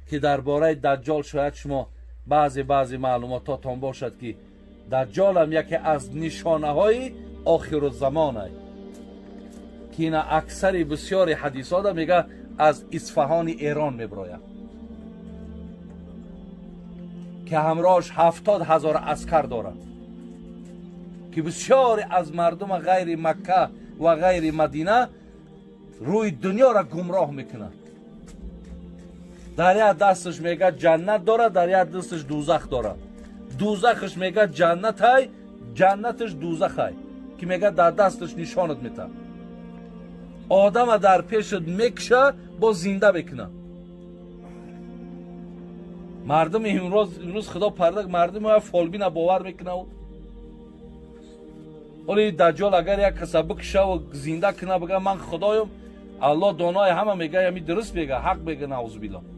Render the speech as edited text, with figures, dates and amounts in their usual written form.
که درباره دجال شاید شما بعضی معلوماتتان باشد که دجال هم یکی از نشانه های آخر الزمان است که اینا اکثر بسیاری حدیثات میگه از اصفهان ایران میبراید که همراهش 70,000 عسکر داره که بسیاری از مردم غیر مکه و غیر مدینه روی دنیا را گمراه میکنه. در یک دستش میگه جنت داره، در یک دستش دوزخ داره. دوزخش میگه جنت های، جنتش دوزخ های که میگه در دستش نشانت میده. آدم در پیشت میکشه با زنده بکنه. مردم امروز خدا پرده مردم ها فالبین باور میکنه. ولی دجال اگر یک کس بکشه و زنده کنه بگه من خدایم، الله دانای همه میگه یمی درست میگه، حق میگه، نعوذ بالله.